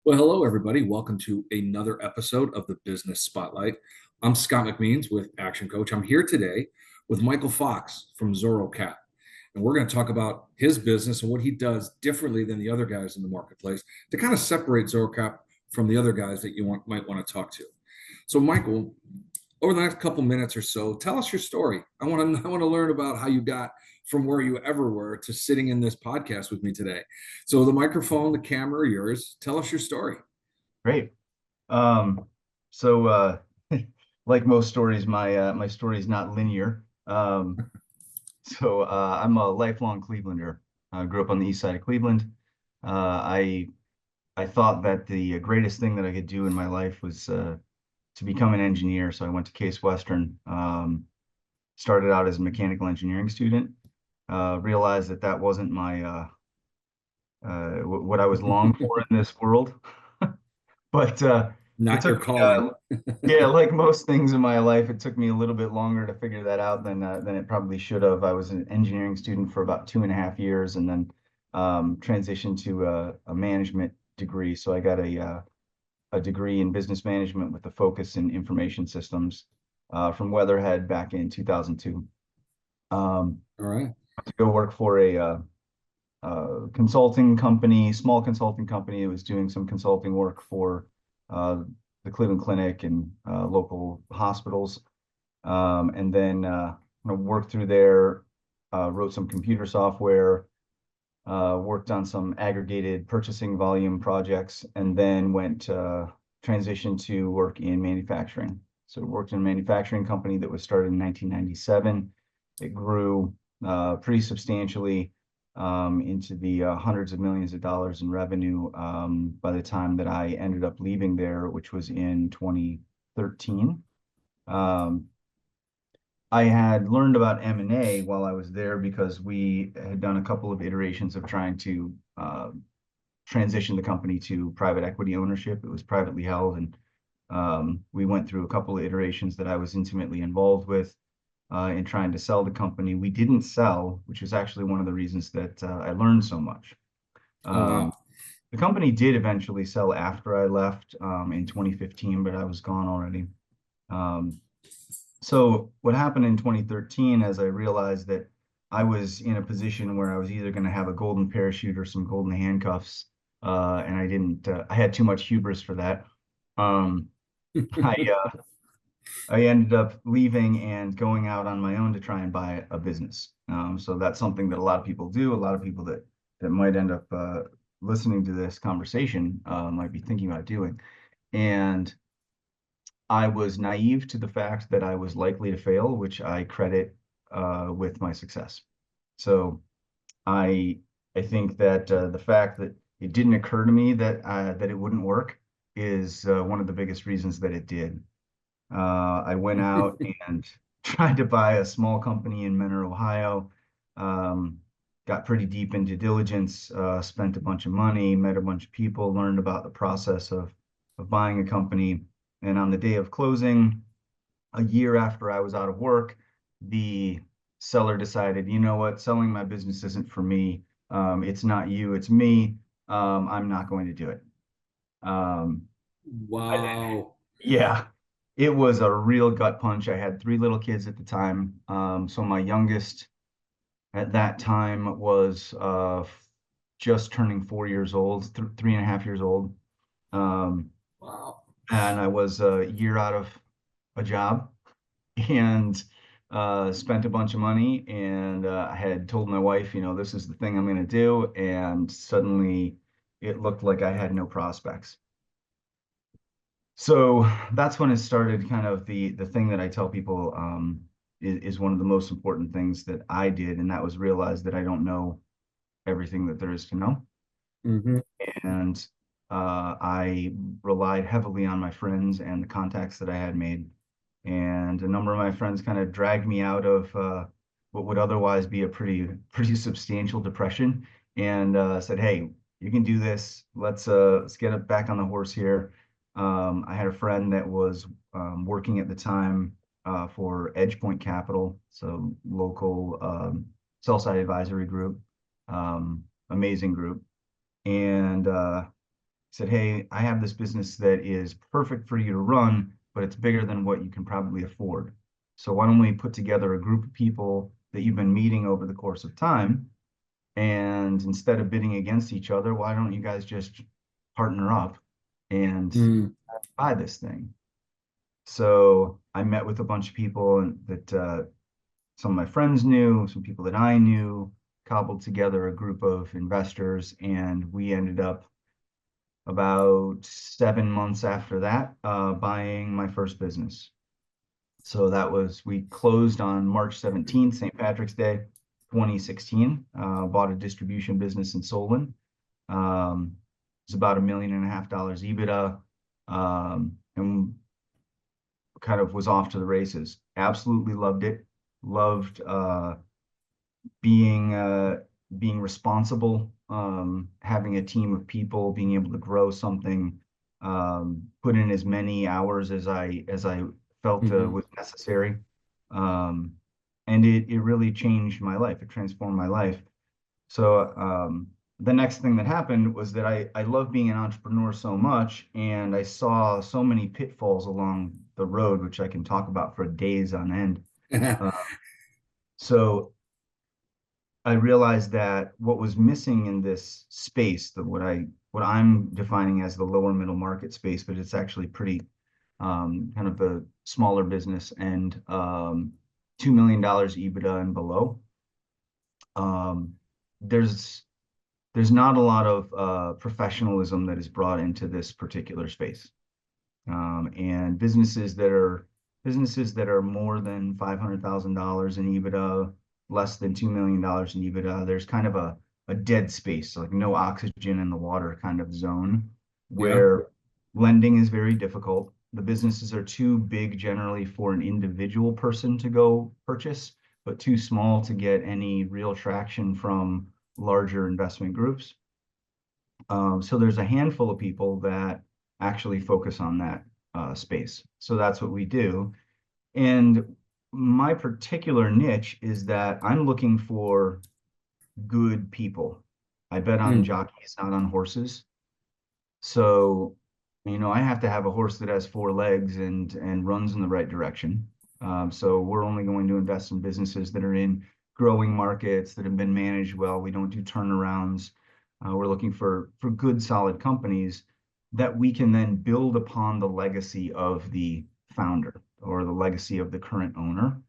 Well, hello, everybody. Welcome to another episode of the Business Spotlight. I'm Scott McMeans with Action Coach. I'm here today with Michael Fox from Zorro Cap. And we're going to talk about his business and what he does differently than the other guys in the marketplace to kind of separate Zorro Cap from the other guys that might want to talk to. So, Michael, over the next couple minutes or so, tell us your story. I want to learn about how you got from where you ever were to sitting in this podcast with me today. So the microphone, the camera, yours. Tell us your story. Great. Um, so like most stories, my story is not linear. I'm a lifelong Clevelander. I grew up on the east side of Cleveland. I thought that the greatest thing that I could do in my life was to become an engineer. So I went to Case Western. Started out as a mechanical engineering student. Realized that that wasn't my what I was longed for in this world. But it Not your took me, calling. yeah, like most things in my life, it took me a little bit longer to figure that out than it probably should have. I was an engineering student for about 2.5 years, and then transitioned to a management degree. So I got a degree in business management with a focus in information systems from Weatherhead back in 2002. All right. To go work for consulting company, small consulting company. It was doing some consulting work for the Cleveland Clinic and local hospitals. And then worked through there, wrote some computer software, worked on some aggregated purchasing volume projects, and then transitioned to work in manufacturing. So worked in a manufacturing company that was started in 1997. It grew pretty substantially into the hundreds of millions of dollars in revenue by the time that I ended up leaving there, which was in 2013. Um, I had learned about M&A while I was there because we had done a couple of iterations of trying to transition the company to private equity ownership. It was privately held, and we went through a couple of iterations that I was intimately involved with in trying to sell the company. We didn't sell, which is actually one of the reasons that I learned so much. Oh, Um, wow. the company did eventually sell after I left in 2015, but I was gone already. Um, so what happened in 2013, as I realized that I was in a position where I was either going to have a golden parachute or some golden handcuffs, and I didn't. I had too much hubris for that. Um, I I ended up leaving and going out on my own to try and buy a business. So that's something that a lot of people do. A lot of people that might end up listening to this conversation might be thinking about doing. And I was naive to the fact that I was likely to fail, which I credit with my success. So I I think that the fact that it didn't occur to me that it wouldn't work is one of the biggest reasons that it did. I went out and tried to buy a small company in Mentor, Ohio. Um, got pretty deep into diligence, spent a bunch of money, met a bunch of people, learned about the process of buying a company. And on the day of closing, a year after I was out of work, the seller decided, you know what, selling my business isn't for me. It's not you, it's me. I'm not going to do it. Um, Wow. yeah, it was a real gut punch. I had three little kids at the time. So my youngest at that time was just turning 4 years old, 3.5 years old. Um, Wow. and I was a year out of a job and spent a bunch of money. And I had told my wife, this is the thing I'm going to do. And suddenly it looked like I had no prospects. So that's when it started, kind of the thing that I tell people is one of the most important things that I did, and that was realize that I don't know everything that there is to know. Hmm. And I relied heavily on my friends and the contacts that I had made. And a number of my friends kind of dragged me out of what would otherwise be a pretty substantial depression, and said, "Hey, you can do this. Let's get it back on the horse here." I had a friend that was working at the time for EdgePoint Capital, so local sell-side advisory group, amazing group, and said, hey, I have this business that is perfect for you to run, but it's bigger than what you can probably afford. So why don't we put together a group of people that you've been meeting over the course of time? And instead of bidding against each other, why don't you guys just partner up and Mm. buy this thing? So I met with a bunch of people that some of my friends knew, some people that I knew, cobbled together a group of investors, and we ended up about 7 months after that buying my first business. So we closed on March 17th, St. Patrick's Day, 2016. Bought a distribution business in Solon. It's about $1.5 million EBITDA, and kind of was off to the races. Absolutely loved it. Loved being being responsible, having a team of people, being able to grow something, put in as many hours as I felt Hmm. was necessary. Um, and it really changed my life. It transformed my life. So the next thing that happened was that I love being an entrepreneur so much, and I saw so many pitfalls along the road, which I can talk about for days on end. Uh, so I realized that what was missing in this space, what I'm defining as the lower middle market space, but it's actually pretty kind of a smaller business and $2 million EBITDA and below. Um, there's there's not a lot of professionalism that is brought into this particular space. And businesses that are more than $500,000 in EBITDA, less than $2 million in EBITDA, there's kind of a dead space, like no oxygen in the water kind of zone Yeah. where lending is very difficult. The businesses are too big generally for an individual person to go purchase, but too small to get any real traction from larger investment groups. So there's a handful of people that actually focus on that space. So that's what we do. And my particular niche is that I'm looking for good people. I bet on Mm. jockeys, not on horses. So, I have to have a horse that has four legs and runs in the right direction. So we're only going to invest in businesses that are in growing markets that have been managed well. We don't do turnarounds. We're looking for good, solid companies that we can then build upon the legacy of the founder or the legacy of the current owner.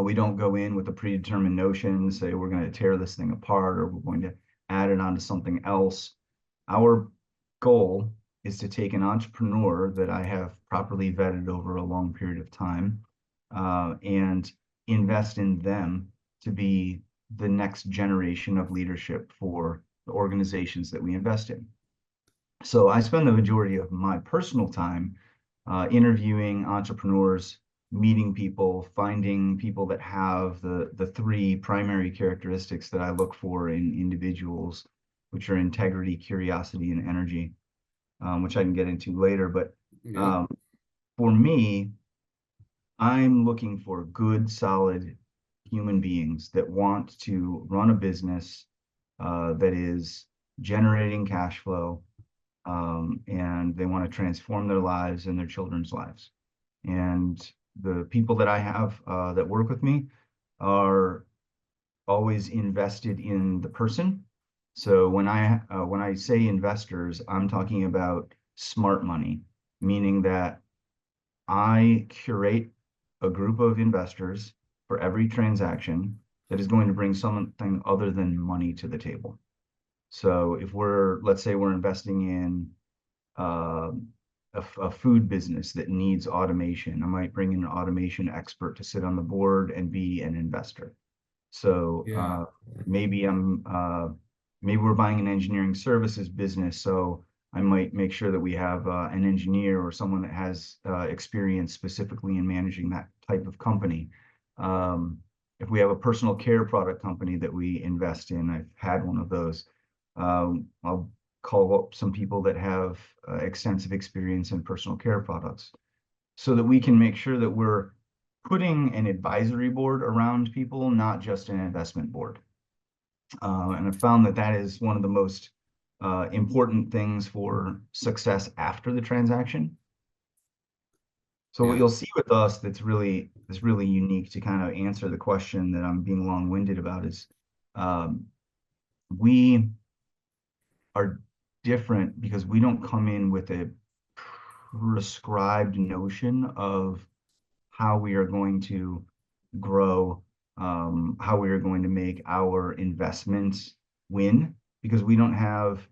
We don't go in with a predetermined notion, say we're going to tear this thing apart or we're going to add it onto something else. Our goal is to take an entrepreneur that I have properly vetted over a long period of time and invest in them to be the next generation of leadership for the organizations that we invest in. So I spend the majority of my personal time interviewing entrepreneurs, meeting people, finding people that have the three primary characteristics that I look for in individuals, which are integrity, curiosity, and energy, which I can get into later. But Yeah. um, for me, I'm looking for good, solid human beings that want to run a business that is generating cash flow, and they want to transform their lives and their children's lives. And the people that I have that work with me are always invested in the person. So when I say investors, I'm talking about smart money, meaning that I curate a group of investors for every transaction that is going to bring something other than money to the table. So let's say we're investing in uh, a food business that needs automation, I might bring in an automation expert to sit on the board and be an investor. So Yeah. maybe maybe we're buying an engineering services business, so I might make sure that we have an engineer or someone that has experience specifically in managing that type of company. Um, if we have a personal care product company that we invest in, I've had one of those. I'll call up some people that have extensive experience in personal care products so that we can make sure that we're putting an advisory board around people, not just an investment board. And I found that that is one of the most important things for success after the transaction. So what Yeah. you'll see with us that's really unique to kind of answer the question that I'm being long-winded about is um, we are different because we don't come in with a prescribed notion of how we are going to grow, how we are going to make our investments win, because we don't have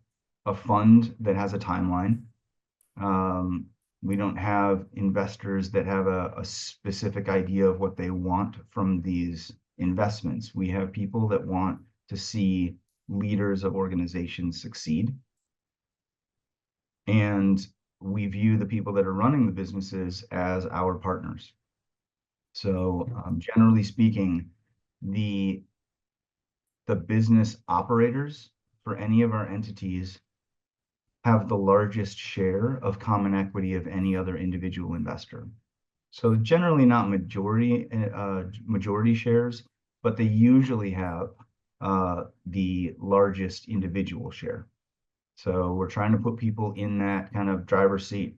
a fund that has a timeline. We don't have investors that have a specific idea of what they want from these investments. We have people that want to see leaders of organizations succeed. And we view the people that are running the businesses as our partners. So generally speaking, the business operators for any of our entities have the largest share of common equity of any other individual investor. So generally not majority shares, but they usually have the largest individual share. So we're trying to put people in that kind of driver's seat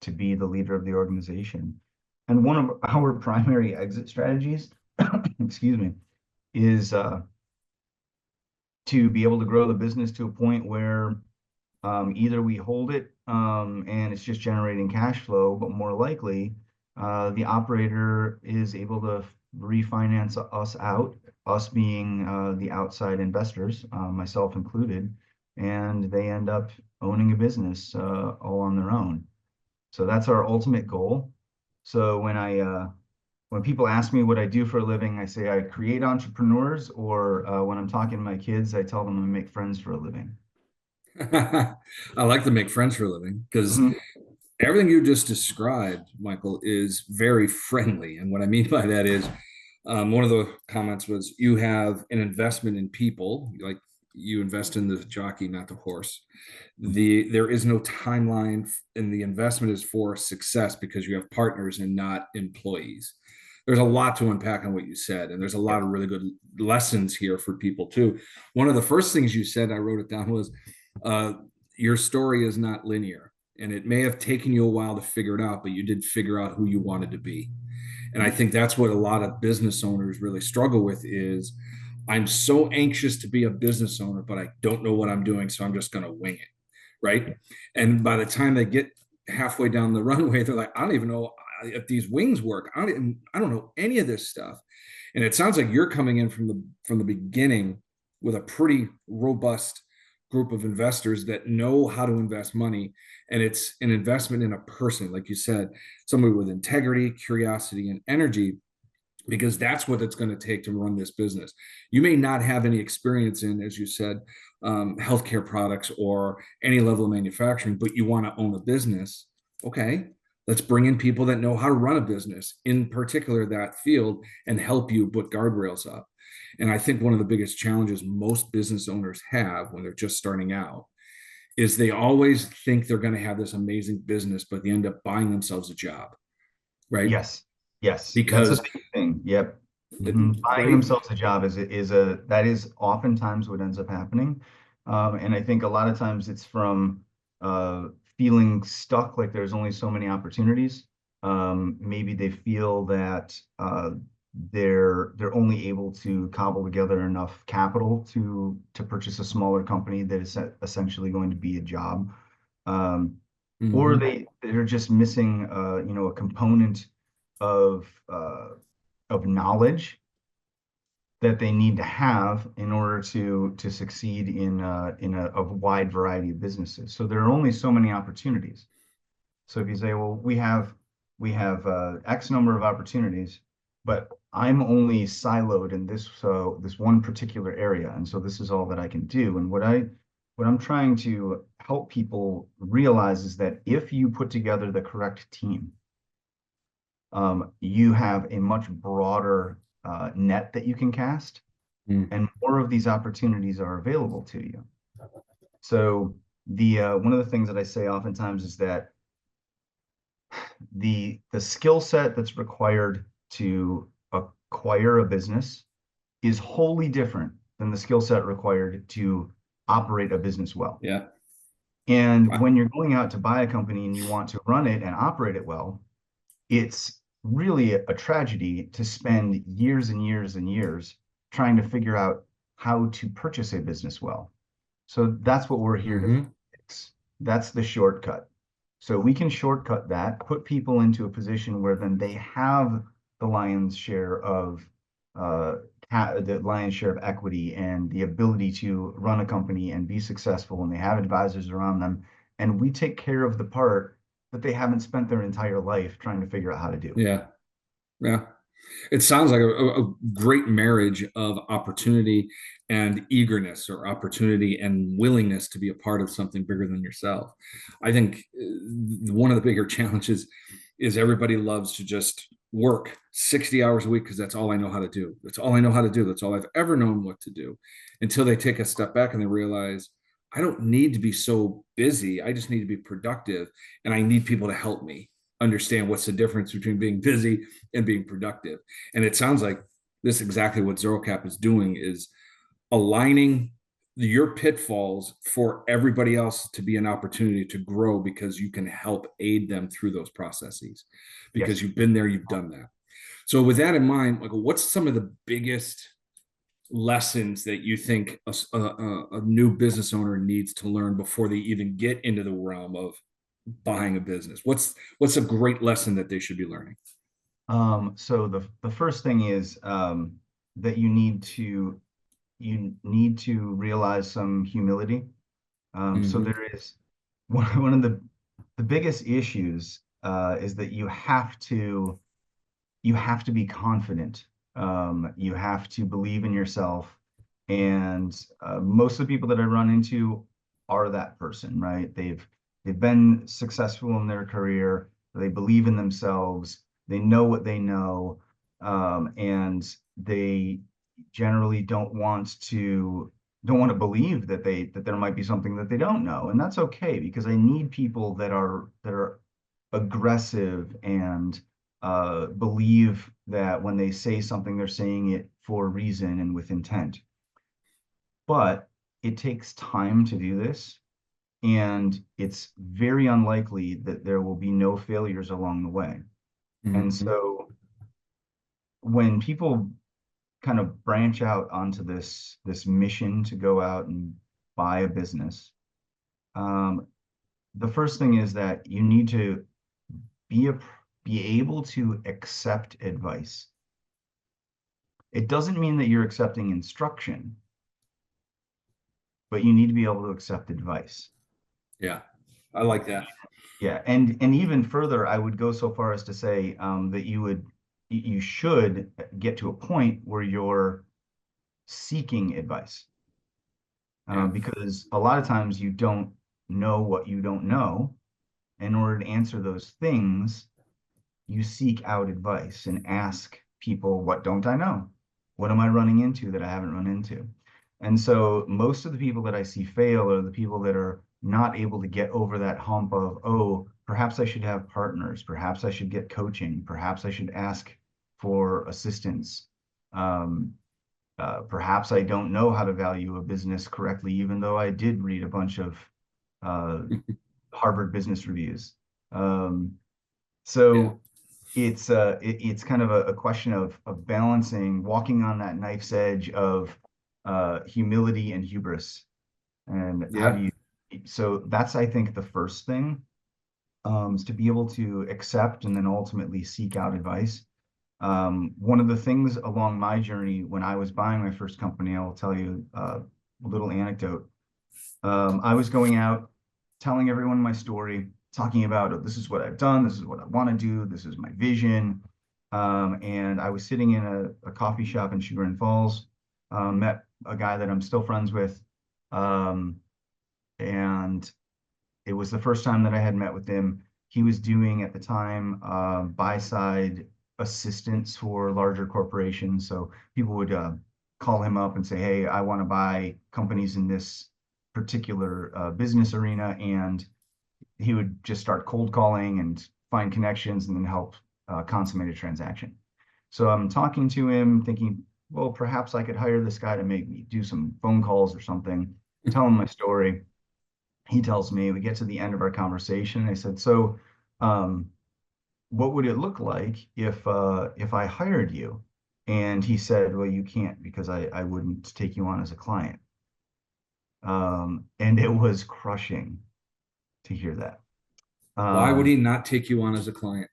to be the leader of the organization. And one of our primary exit strategies, excuse me, is to be able to grow the business to a point where either we hold it and it's just generating cash flow, but more likely the operator is able to refinance us out, us being the outside investors, myself included, and they end up owning a business all on their own. So that's our ultimate goal. So when people ask me what I do for a living, I say I create entrepreneurs, or when I'm talking to my kids, I tell them I make friends for a living. I like to make friends for a living because Mhm. everything you just described, Michael, is very friendly. And what I mean by that is one of the comments was you have an investment in people, like you invest in the jockey, not the horse. There is no timeline, and the investment is for success because you have partners and not employees. There's a lot to unpack on what you said, and there's a lot of really good lessons here for people too. One of the first things you said, I wrote it down, was uh, your story is not linear, and it may have taken you a while to figure it out, but you did figure out who you wanted to be. And I think that's what a lot of business owners really struggle with is I'm so anxious to be a business owner, but I don't know what I'm doing, so I'm just going to wing it, right? And by the time they get halfway down the runway, they're like, I don't even know if these wings work. I don't know any of this stuff. And it sounds like you're coming in from the beginning with a pretty robust group of investors that know how to invest money, and it's an investment in a person, like you said, somebody with integrity, curiosity, and energy, because that's what it's going to take to run this business. You may not have any experience in, as you said, healthcare products or any level of manufacturing, but you want to own a business. Okay, let's bring in people that know how to run a business, in particular that field, and help you put guardrails up. And I think one of the biggest challenges most business owners have when they're just starting out is they always think they're going to have this amazing business, but they end up buying themselves a job, right? Yes, yes, that's a Because, big thing. Yep. Buying right? themselves a job that is oftentimes what ends up happening. And I think a lot of times it's from uh, feeling stuck, like there's only so many opportunities. Maybe they feel that they're only able to cobble together enough capital to purchase a smaller company that is essentially going to be a job. Um, or Mm-hmm. they're just missing a component of of knowledge that they need to have in order to succeed in a wide variety of businesses. So there are only so many opportunities. So if you say, well, we have X number of opportunities, but I'm only siloed in this one particular area, and so this is all that I can do. And what I'm trying to help people realize is that if you put together the correct team, you have a much broader net that you can cast, Mm. and more of these opportunities are available to you. So the one of the things that I say oftentimes is that the skill set that's required to acquire a business is wholly different than the skill set required to operate a business well. Yeah. And Wow. when you're going out to buy a company and you want to run it and operate it well, it's really a tragedy to spend years and years and years trying to figure out how to purchase a business well. So that's what we're here to Hmm. fix. That's the shortcut. So we can shortcut that, put people into a position where then they have the lion's share of uh, the lion's share of equity and the ability to run a company and be successful, and they have advisors around them. And we take care of the part that they haven't spent their entire life trying to figure out how to do. Yeah. Yeah. It sounds like a great marriage of opportunity and eagerness, or opportunity and willingness to be a part of something bigger than yourself. I think one of the bigger challenges is everybody loves to just work 60 hours a week because that's all I know how to do. That's all I know how to do. That's all I've ever known what to do, until they take a step back and they realize I don't need to be so busy. I just need to be productive, and I need people to help me understand what's the difference between being busy and being productive. And it sounds like this is exactly what ZeroCap is doing, is aligning your pitfalls for everybody else to be an opportunity to grow, because you can help aid them through those processes, because Yes. you've been there, you've done that. So with that in mind, like, what's some of the biggest lessons that you think a new business owner needs to learn before they even get into the realm of buying a business? What's a great lesson that they should be learning? So the first thing is that you need to realize some humility. So Mm-hmm. there is one of the biggest issues is that you have to be confident. You have to believe in yourself. And most of the people that I run into are that person, right? They've been successful in their career. They believe in themselves. They know what they know, and they generally don't want to believe that there might be something that they don't know, and that's okay because I need people that are aggressive and believe that when they say something, they're saying it for a reason and with intent. But it takes time to do this, and it's very unlikely that there will be no failures along the way. And Mm-hmm. so when people kind of branch out onto this mission to go out and buy a business, um, the first thing is that you need to be a be able to accept advice. It doesn't mean that you're accepting instruction, but you need to be able to accept advice. Yeah, I like that. Yeah, and even further, I would go so far as to say that you should get to a point where you're seeking advice, Yeah. because a lot of times you don't know what you don't know. In order to answer those things, you seek out advice and ask people, what don't I know? What am I running into that I haven't run into? And so most of the people that I see fail are the people that are not able to get over that hump of, oh, perhaps I should have partners, perhaps I should get coaching, perhaps I should ask for assistance. Um, Perhaps I don't know how to value a business correctly, even though I did read a bunch of uh, Harvard Business Reviews. Um, Yeah. so it's kind of a question of balancing, walking on that knife's edge of humility and hubris. And how do Yeah. you? So that's, I think, the first thing, is to be able to accept and then ultimately seek out advice. One of the things along my journey when I was buying my first company, I will tell you a little anecdote. I was going out, telling everyone my story, talking about, oh, this is what I've done, this is what I want to do, this is my vision. And I was sitting in a coffee shop in Sugar and Falls, met a guy that I'm still friends with. Um, and it was the first time that I had met with him. He was doing at the time buy side assistance for larger corporations. So people would call him up and say, "Hey, I want to buy companies in this particular business arena," and he would just start cold calling and find connections and then help consummate a transaction. So I'm talking to him, thinking, well, perhaps I could hire this guy to make me do some phone calls or something. tell him my story. He tells me, we get to the end of our conversation. I said, so, um, what would it look like if I hired you? And he said, well, you can't because I wouldn't take you on as a client. And it was crushing to hear that. Why would he Um, not take you on as a client?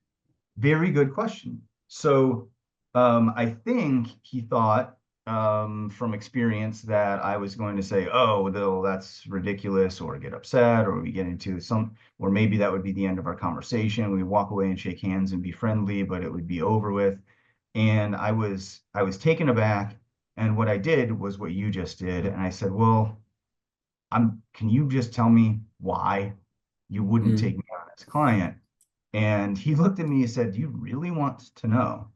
Very good question. So I think he thought from experience that I was going to say, oh, though that's ridiculous, or get upset, or we get into some, or maybe that would be the end of our conversation. We walk away and shake hands and be friendly, but it would be over with. And I was taken aback. And what I did was what you just did. And I said, well, can you just tell me why you wouldn't Mm, take me on as a client? And he looked at me and said, do you really want to know?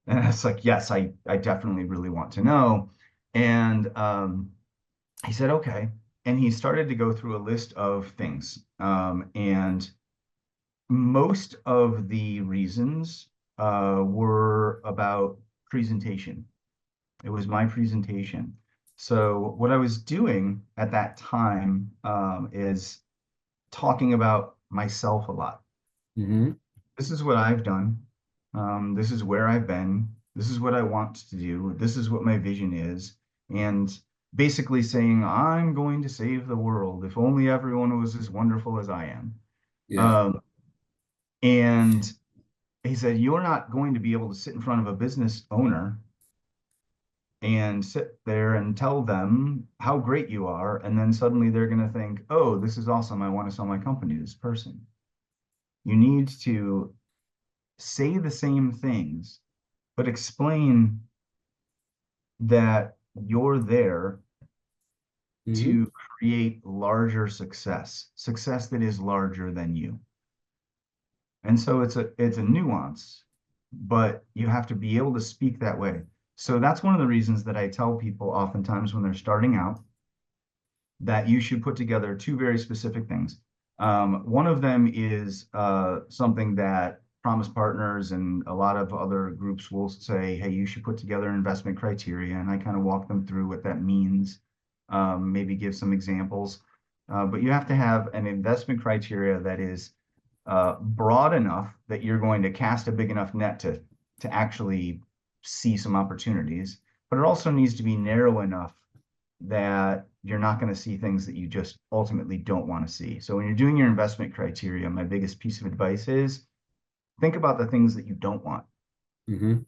And I was like, yes, I definitely really want to know. And he said, okay. And he started to go through a list of things. And most of the reasons were about presentation. It was my presentation. So what I was doing at that time is talking about myself a lot. hmm This is what I've done. This is where I've been. This is what I want to do. This is what my vision is. And basically saying, I'm going to save the world if only everyone was as wonderful as I am. Yeah. Um, and he said, you're not going to be able to sit in front of a business owner and sit there and tell them how great you are. And then suddenly they're going to think, oh, this is awesome. I want to sell my company to this person. You need to say the same things, but explain that you're there hmm to create larger success, success that is larger than you. And so it's a nuance, but you have to be able to speak that way. So that's one of the reasons that I tell people oftentimes when they're starting out that you should put together two very specific things. One of them is something that Promise Partners and a lot of other groups will say, hey, you should put together investment criteria. And I kind of walk them through what that means, maybe give some examples. But you have to have an investment criteria that is broad enough that you're going to cast a big enough net to actually see some opportunities, but it also needs to be narrow enough that you're not going to see things that you just ultimately don't want to see. So when you're doing your investment criteria, my biggest piece of advice is think about the things that you don't want. hmm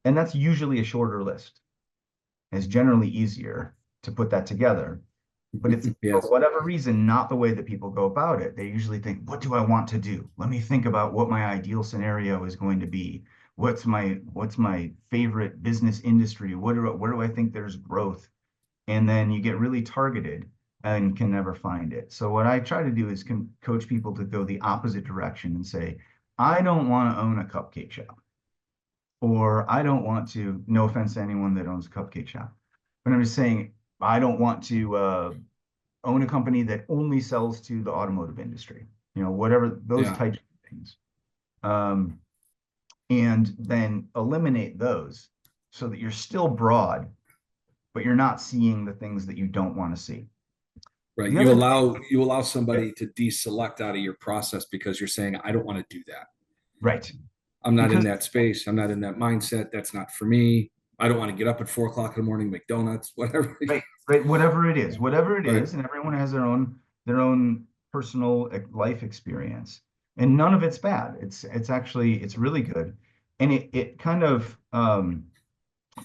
And that's usually a shorter list. It's generally easier to put that together. But it's for Yes. whatever reason not the way that people go about it. They usually think, what do I want to do? Let me think about what my ideal scenario is going to be. What's my favorite business industry? Where do I think there's growth? And then you get really targeted and can never find it. So what I try to do is coach people to go the opposite direction and say, I don't want to own a cupcake shop, or I don't want to, no offense to anyone that owns a cupcake shop, but I'm just saying, I don't want to own a company that only sells to the automotive industry, whatever those Yeah. types of things. Um, and then eliminate those so that you're still broad, but you're not seeing the things that you don't want to see. Right. The You other thing, allow somebody to deselect out of your process because you're saying, I don't want to do that. right. I'm not in Because that space. I'm not in that mindset. That's not for me. I don't want to get up at 4 o'clock in the morning, make donuts, whatever. right, whatever it Right. is, and everyone has their own personal life experience, and none of it's bad. It's really good, and it kind of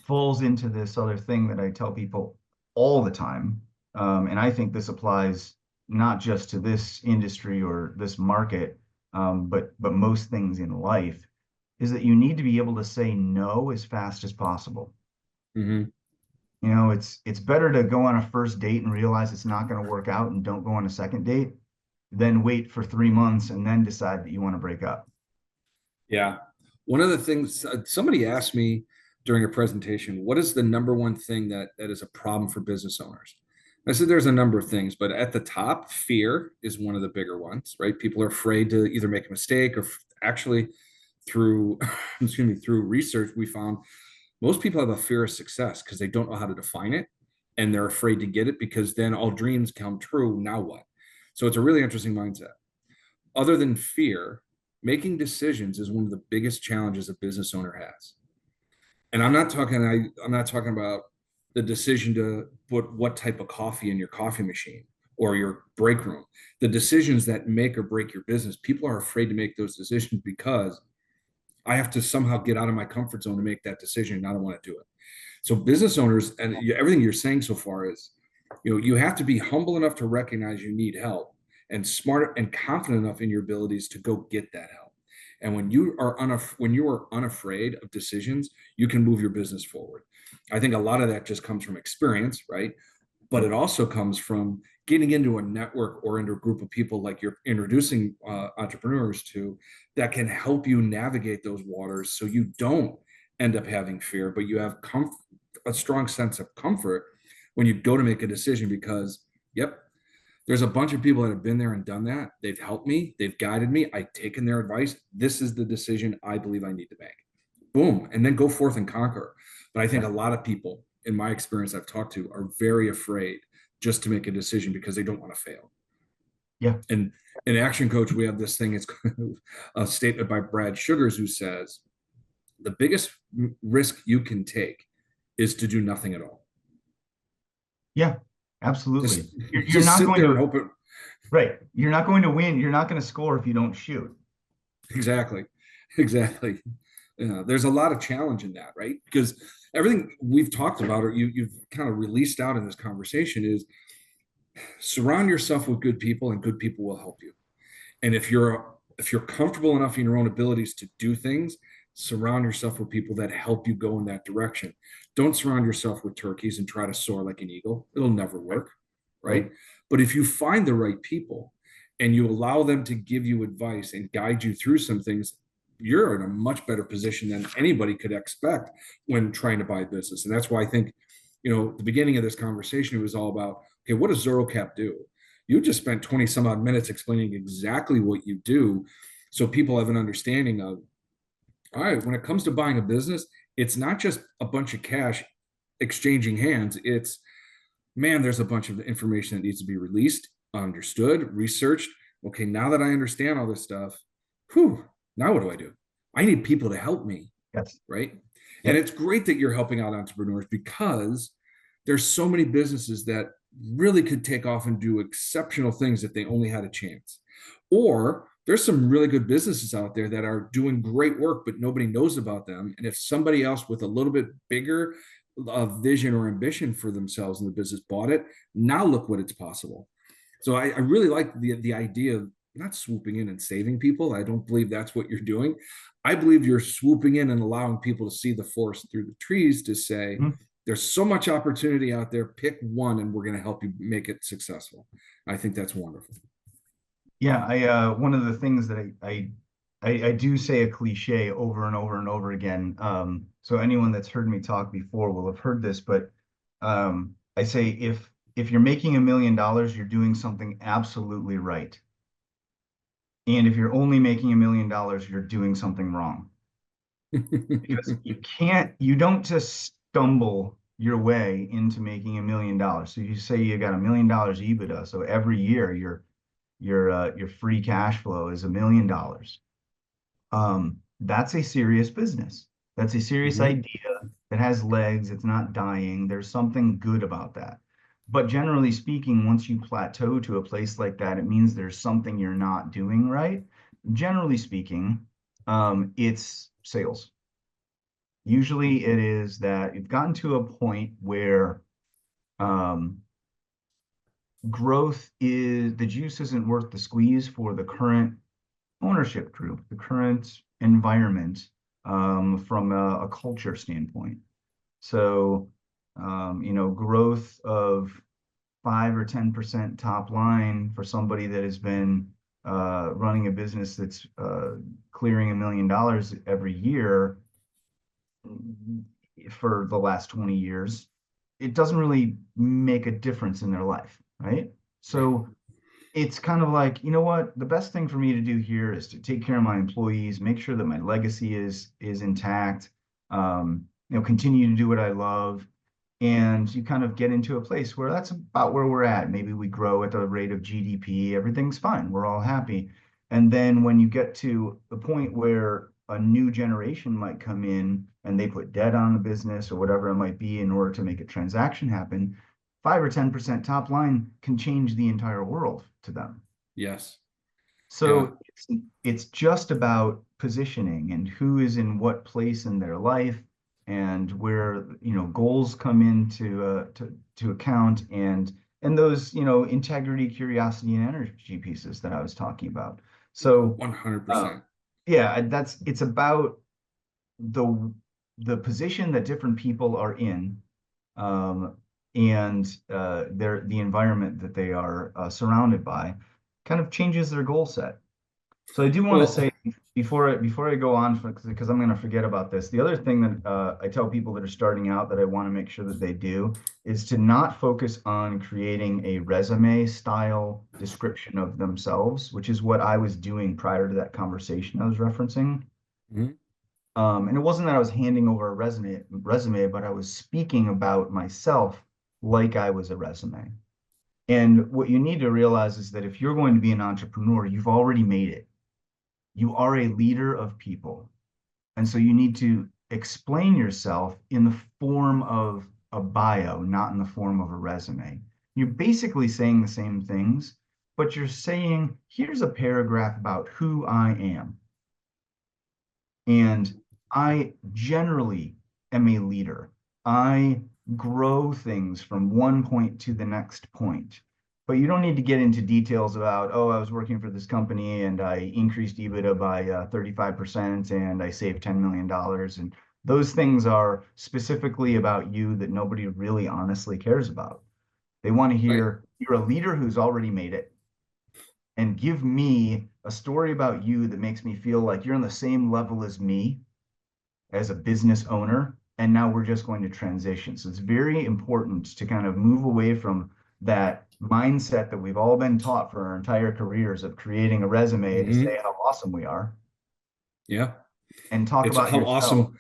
falls into this other thing that I tell people all the time, and I think this applies not just to this industry or this market, but most things in life, is that you need to be able to say no as fast as possible. hmm It's better to go on a first date and realize it's not going to work out and don't go on a second date than wait for 3 months and then decide that you want to break up. Yeah. One of the things somebody asked me during a presentation, what is the number one thing that is a problem for business owners? I said there's a number of things, but at the top, fear is one of the bigger ones, right? People are afraid to either make a mistake or actually through excuse me, through research, we found most people have a fear of success because they don't know how to define it. and they're afraid to get it because then all dreams come true. Now what? So it's a really interesting mindset. Other than fear, making decisions is one of the biggest challenges a business owner has. And I'm not talking about the decision to put what type of coffee in your coffee machine or your break room. The decisions that make or break your business, people are afraid to make those decisions because I have to somehow get out of my comfort zone to make that decision, and I don't want to do it. So business owners, and everything you're saying so far is, you have to be humble enough to recognize you need help, and smart and confident enough in your abilities to go get that help. And when you are unafraid of decisions, you can move your business forward. I think a lot of that just comes from experience, right? But it also comes from getting into a network or into a group of people like you're introducing entrepreneurs to, that can help you navigate those waters so you don't end up having fear, but you have a strong sense of comfort when you go to make a decision because, yep, there's a bunch of people that have been there and done that. They've helped me, they've guided me, I've taken their advice. This is the decision I believe I need to make. Boom, and then go forth and conquer. But I think a lot of people, in my experience I've talked to, are very afraid just to make a decision because they don't want to fail. Yeah. And in Action Coach, we have this thing, it's a statement by Brad Sugars, who says, the biggest risk you can take is to do nothing at all. Yeah, absolutely. Just, You're just not sit going there to, and hope it. right. You're not going to win. You're not going to score if you don't shoot. Exactly. Exactly. There's a lot of challenge in that, right? Because everything we've talked about, or you've kind of released out in this conversation, is surround yourself with good people, and good people will help you. And if you're comfortable enough in your own abilities to do things, surround yourself with people that help you go in that direction. Don't surround yourself with turkeys and try to soar like an eagle. It'll never work, right? Right. But if you find the right people and you allow them to give you advice and guide you through some things, you're in a much better position than anybody could expect when trying to buy a business. And that's why I think, the beginning of this conversation, it was all about, okay, what does Zorro Cap do? You just spent 20 some odd minutes explaining exactly what you do, so people have an understanding of, all right, when it comes to buying a business, it's not just a bunch of cash exchanging hands. It's, man, there's a bunch of information that needs to be released, understood, researched. Okay, now that I understand all this stuff, whew, now what do I do? I need people to help me, Yes. right? And Yep. it's great that you're helping out entrepreneurs, because there's so many businesses that really could take off and do exceptional things if they only had a chance. Or there's some really good businesses out there that are doing great work, but nobody knows about them. And if somebody else with a little bit bigger vision or ambition for themselves in the business bought it, now look what it's possible. So I really like the idea of not swooping in and saving people. I don't believe that's what you're doing. I believe you're swooping in and allowing people to see the forest through the trees, to say, Mhm. there's so much opportunity out there, pick one and we're going to help you make it successful. I think that's wonderful. Yeah. One of the things that I do say a cliche over and over and over again. So anyone that's heard me talk before will have heard this, but I say if you're making $1 million, you're doing something absolutely right. And if you're only making $1 million, you're doing something wrong. Because you don't just stumble your way into making $1 million. So you say you got $1 million EBITDA. So every year your free cash flow is $1 million. That's a serious business. That's a serious Mhm. idea that has legs. It's not dying. There's something good about that. But generally speaking, once you plateau to a place like that, it means there's something you're not doing right. Generally speaking, it's sales. Usually it is that you've gotten to a point where um, growth is the juice isn't worth the squeeze for the current ownership group, the current environment, from a culture standpoint. So, growth of 5 or 10% top line for somebody that has been running a business that's clearing $1 million every year for the last 20 years, it doesn't really make a difference in their life, right? Right. So it's kind of like, you know what, the best thing for me to do here is to take care of my employees, make sure that my legacy is intact, continue to do what I love, And you kind of get into a place where that's about where we're at. Maybe we grow at the rate of GDP, everything's fine, we're all happy. And then when you get to the point where a new generation might come in and they put debt on the business or whatever it might be in order to make a transaction happen, 5 or 10% top line can change the entire world to them. Yes. Yeah. So it's just about positioning and who is in what place in their life and where, goals come into to account, and those, integrity, curiosity, and energy pieces that I was talking about. So 100%. yeah, it's about the position that different people are in, um, and the environment that they are surrounded by kind of changes their goal set. So I do want to Well, say before I go on, because I'm going to forget about this. The other thing that I tell people that are starting out that I want to make sure that they do is to not focus on creating a resume style description of themselves, which is what I was doing prior to that conversation I was referencing. mhm. And it wasn't that I was handing over a resume, but I was speaking about myself like I was a resume. And what you need to realize is that if you're going to be an entrepreneur, you've already made it. You are a leader of people. And so you need to explain yourself in the form of a bio, not in the form of a resume. You're basically saying the same things, but you're saying, here's a paragraph about who I am. And I generally am a leader. I grow things from one point to the next point. But you don't need to get into details about, oh, I was working for this company and I increased EBITDA by 35% and I saved $10 million. And those things are specifically about you that nobody really honestly cares about. They want to Right. hear you're a leader who's already made it, and give me a story about you that makes me feel like you're on the same level as me as a business owner. And now we're just going to transition. So it's very important to kind of move away from that mindset that we've all been taught for our entire careers of creating a resume to Hmm. say how awesome we are Yeah. and talk It's about yourself.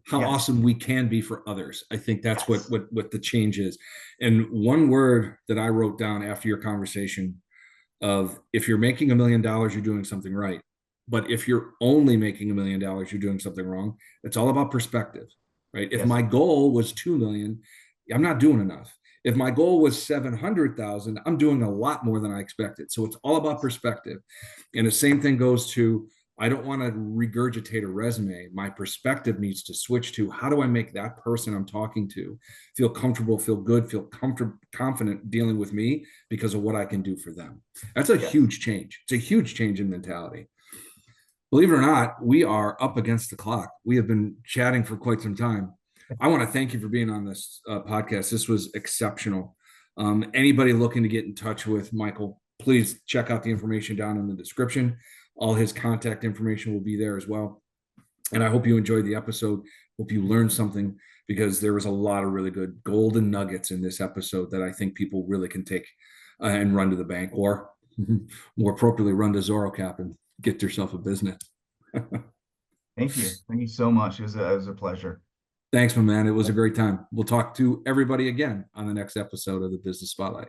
how Yes. awesome we can be for others. I think that's what Yes. what the change is. And one word that I wrote down after your conversation of, if you're making $1 million, you're doing something right. But if you're only making $1 million, you're doing something wrong. It's all about perspective, right? If Yes. my goal was 2 million, I'm not doing enough. If my goal was 700,000, I'm doing a lot more than I expected. So it's all about perspective. And the same thing goes to, I don't want to regurgitate a resume. My perspective needs to switch to, how do I make that person I'm talking to feel comfortable, feel good, feel comfortable, confident dealing with me because of what I can do for them. That's a Yes. huge change. It's a huge change in mentality. Believe it or not, we are up against the clock. We have been chatting for quite some time. I want to thank you for being on this podcast. This was exceptional. Anybody looking to get in touch with Michael, please check out the information down in the description. All his contact information will be there as well. And I hope you enjoyed the episode. Hope you learned something, because there was a lot of really good golden nuggets in this episode that I think people really can take and run to the bank, or more appropriately, run to Zorro Cap and get yourself a business. Thank you. Thank you so much. It was a pleasure. Thanks, my man. It was a great time. We'll talk to everybody again on the next episode of the Business Spotlight.